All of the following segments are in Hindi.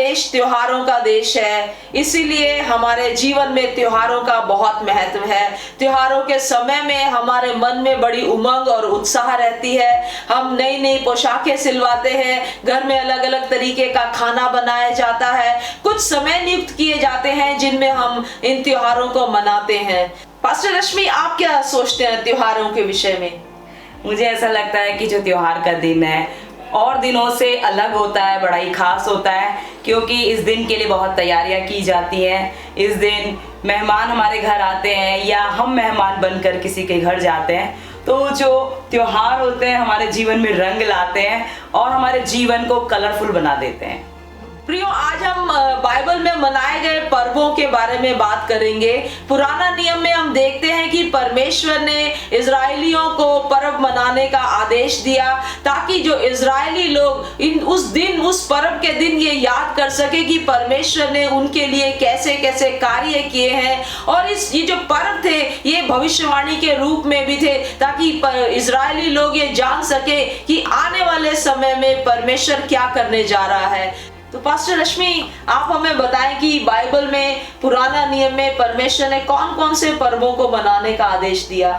देश त्योहारों का देश है, इसीलिए हमारे जीवन में त्योहारों का बहुत महत्व है। त्योहारों के समय में हमारे मन में बड़ी उमंग और उत्साह रहती है। हम नई नई पोशाकें सिलवाते हैं, घर में अलग अलग तरीके का खाना बनाया जाता है, कुछ समय नियुक्त किए जाते हैं जिनमें हम इन त्योहारों को मनाते हैं। पास्टर रश्मि, आप क्या सोचते हैं त्योहारों के विषय में? मुझे ऐसा लगता है कि जो त्योहार का दिन है और दिनों से अलग होता है, बड़ा ही खास होता है, क्योंकि इस दिन के लिए बहुत तैयारियां की जाती हैं। इस दिन मेहमान हमारे घर आते हैं या हम मेहमान बनकर किसी के घर जाते हैं, तो जो त्योहार होते हैं हमारे जीवन में रंग लाते हैं और हमारे जीवन को कलरफुल बना देते हैं। प्रियो, आज हम बाइबल में मनाए गए पर्वों के बारे में बात करेंगे। पुराना नियम में हम देखते हैं कि परमेश्वर ने इजरायलियों को पर्व मनाने का आदेश दिया ताकि जो इजरायली लोग उस पर्व के दिन ये याद कर सके कि परमेश्वर ने उनके लिए कैसे कैसे कार्य किए हैं। और ये जो पर्व थे ये भविष्यवाणी के रूप में भी थे ताकि इजरायली लोग ये जान सके कि आने वाले समय में परमेश्वर क्या करने जा रहा है। तो पास्टर रश्मि, आप हमें बताएं कि बाइबल में पुराना नियम में परमेश्वर ने कौन कौन से पर्वों को मनाने का आदेश दिया?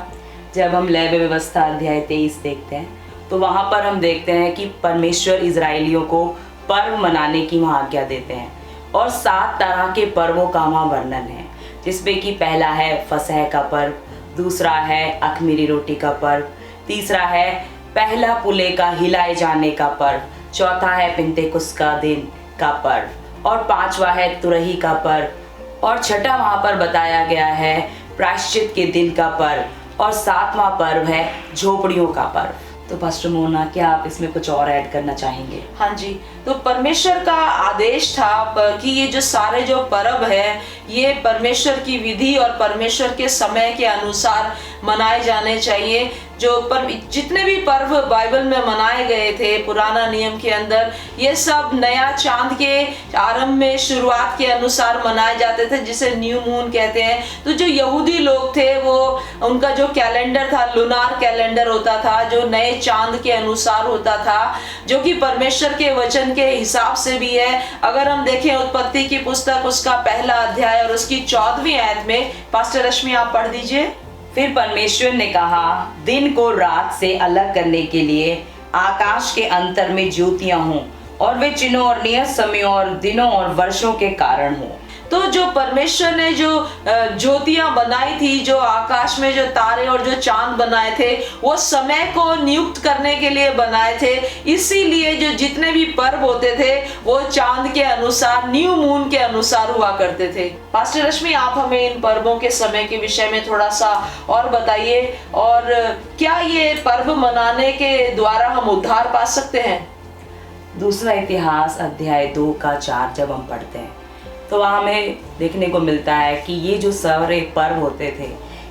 जब हम लेवी व्यवस्था अध्याय 23 देखते हैं तो वहाँ पर हम देखते हैं कि परमेश्वर इजरायलियों को पर्व मनाने की वहाँ आज्ञा देते हैं और 7 तरह के पर्वों का वहाँ वर्णन है, जिसमें कि पहला है फसह का पर्व, दूसरा है अख़मीरी रोटी का पर्व, तीसरा है पहला पुले का हिलाए जाने का पर्व, चौथा है पिंतेकुस्त का दिन का पर्व और 5वां है तुरही का पर्व और 6ठा वहाँ पर बताया गया है प्रायश्चित के दिन का पर्व और 7वां पर्व है झोपड़ियों का पर्व। तो पास्टर मोना, क्या आप इसमें कुछ और ऐड करना चाहेंगे? हाँ जी, तो परमेश्वर का आदेश था कि ये जो सारे जो पर्व है ये परमेश्वर की विधि और परमेश्वर के समय के अनुसार मनाए जाने चाहिए। जितने भी पर्व बाइबल में मनाए गए थे पुराना नियम के अंदर, ये सब नया चांद के आरंभ में शुरुआत के अनुसार मनाए जाते थे, जिसे न्यू मून कहते हैं। तो जो यहूदी लोग थे वो उनका जो कैलेंडर था लूनार कैलेंडर होता था, जो नए चांद के अनुसार होता था, जो कि परमेश्वर के वचन के हिसाब से भी है। अगर हम देखें उत्पत्ति की पुस्तक उसका पहला अध्याय और उसकी 14वीं आयत में, पास्टर रश्मि आप पढ़ दीजिए। फिर परमेश्वर ने कहा, दिन को रात से अलग करने के लिए आकाश के अंतर में ज्योतियां हों और वे चिन्हों और नियत समयों और दिनों और वर्षों के कारण हों। तो जो परमेश्वर ने जो ज्योतियां बनाई थी, जो आकाश में जो तारे और जो चांद बनाए थे, वो समय को नियुक्त करने के लिए बनाए थे। इसीलिए जो जितने भी पर्व होते थे वो चांद के अनुसार, न्यू मून के अनुसार हुआ करते थे। पास्टर रश्मि, आप हमें इन पर्वों के समय के विषय में थोड़ा सा और बताइए, और क्या ये पर्व मनाने के द्वारा हम उद्धार पा सकते हैं? दूसरा इतिहास अध्याय 2 का 4 जब हम पढ़ते हैं तो वहाँ हमें देखने को मिलता है कि ये जो सारे पर्व होते थे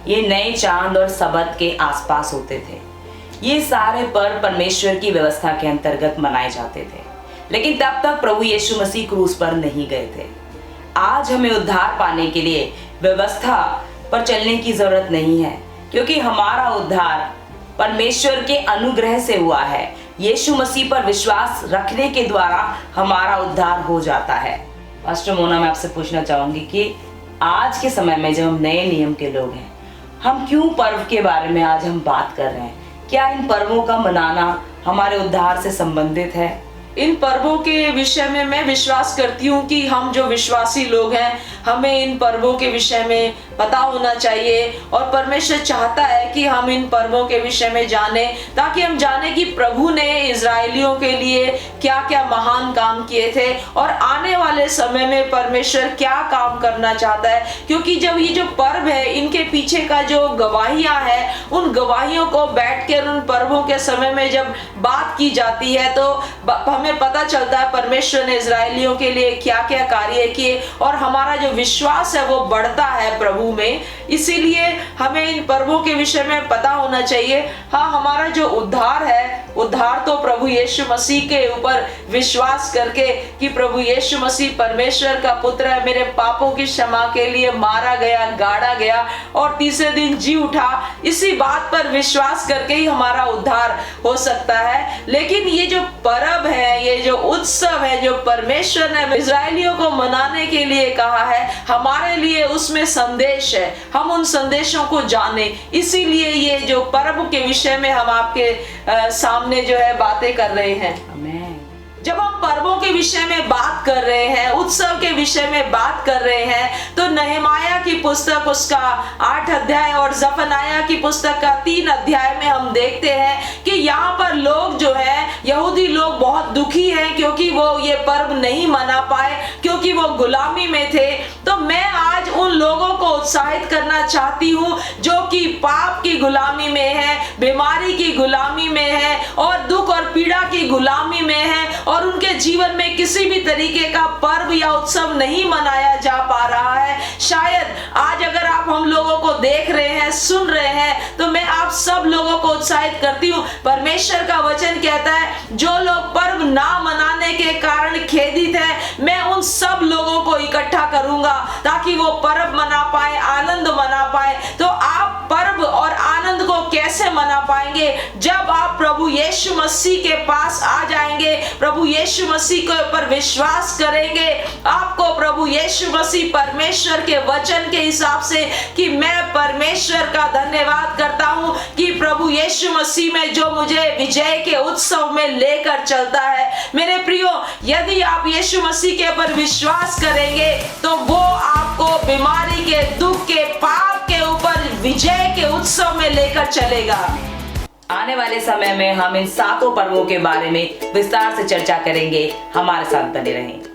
ये नए चांद और सबत के आसपास होते थे। ये सारे पर्व परमेश्वर की व्यवस्था के अंतर्गत मनाए जाते थे, लेकिन तब तक प्रभु यीशु मसीह क्रूस पर नहीं गए थे। आज हमें उद्धार पाने के लिए व्यवस्था पर चलने की जरूरत नहीं है, क्योंकि हमारा उद्धार परमेश्वर के अनुग्रह से हुआ है। यीशु मसीह पर विश्वास रखने के द्वारा हमारा उद्धार हो जाता है। पास्टर मोना, मैं आपसे पूछना चाहूंगी कि आज के समय में जब हम नए नियम के लोग हैं, हम क्यों पर्व के बारे में आज हम बात कर रहे हैं? क्या इन पर्वों का मनाना हमारे उद्धार से संबंधित है? इन पर्वों के विषय में मैं विश्वास करती हूँ कि हम जो विश्वासी लोग हैं हमें इन पर्वों के विषय में पता होना चाहिए, और परमेश्वर चाहता है कि हम इन पर्वों के विषय में जानें ताकि हम जाने कि प्रभु ने इजरायलियों के लिए क्या क्या महान काम किए थे और आने वाले समय में परमेश्वर क्या काम करना चाहता है। क्योंकि जब ये जो पर्व है इनके पीछे का जो गवाहियां हैं, उन गवाहियों को बैठकर उन पर्वों के समय में जब बात की जाती है तो हमें पता चलता है परमेश्वर ने इजरायलियों के लिए क्या क्या कार्य किए, और हमारा जो विश्वास है वो बढ़ता है प्रभु में। इसीलिए हमें इन पर्वों के विषय में पता होना चाहिए। हाँ, हमारा जो उद्धार है, उद्धार तो प्रभु यीशु मसीह के ऊपर विश्वास करके कि प्रभु यीशु मसीह परमेश्वर का पुत्र है, मेरे पापों की क्षमा के लिए मारा गया, गाड़ा गया और तीसरे दिन जी उठा, इसी बात पर विश्वास करके ही हमारा उद्धार हो सकता है। लेकिन ये जो पर्व है, ये जो उत्सव है, जो परमेश्वर ने इजरायलियों को मनाने के लिए कहा है, हमारे लिए उसमें संदेश है, हम उन संदेशों को जाने। इसीलिए ये जो पर्व के विषय में हम आपके सामने जो है बातें कर रहे हैं। आमीन। जब हम पर्वों के विषय में बात कर रहे हैं, उत्सव के विषय में बात कर रहे हैं, तो नहमाया की पुस्तक उसका 8 अध्याय और जफनाया की पुस्तक का 3 अध्याय में हम देखते हैं कि यहाँ पर लोग जो है, यहूदी लोग बहुत दुखी हैं क्योंकि वो ये पर्व नहीं मना पाए, क्योंकि वो गुलामी में थे। तो मैं आज उन लोगों को उत्साहित करना चाहती हूँ जो कि पाप की गुलामी में है, बीमारी की गुलामी में है और दुख और पीड़ा की गुलामी में है और उनके जीवन में किसी भी तरीके का पर्व या उत्सव नहीं मनाया जा पा रहा है। शायद आज अगर आप हम लोगों को देख रहे हैं, सुन रहे हैं, तो मैं आप सब लोगों को उत्साहित करती हूँ। परमेश्वर का वचन कहता है, जो लोग पर्व ना मनाने के कारण खेदित है, मैं उन सब लोगों को इकट्ठा करूंगा ताकि वो पर्व मना पाए, आनंद मना पाए। तो आप पर्व और आनंद को कैसे मना पाएंगे? जब आप प्रभु यीशु मसीह के पास आ जाएंगे, प्रभु यीशु मसीह के ऊपर विश्वास करेंगे। आपको प्रभु यीशु मसीह परमेश्वर के वचन के हिसाब से कि मैं परमेश्वर का धन्यवाद करता हूं कि प्रभु यीशु मसीह में जो मुझे विजय के उत्सव में लेकर चलता है। मेरे प्रियो, यदि आप यीशु मसीह के ऊपर विश्वास करेंगे तो वो आपको बीमारी के, दुख के, पाप के ऊपर विजय के उत्सव में लेकर चलेगा। आने वाले समय में हम इन 7 पर्वों के बारे में विस्तार से चर्चा करेंगे। हमारे साथ बने रहें।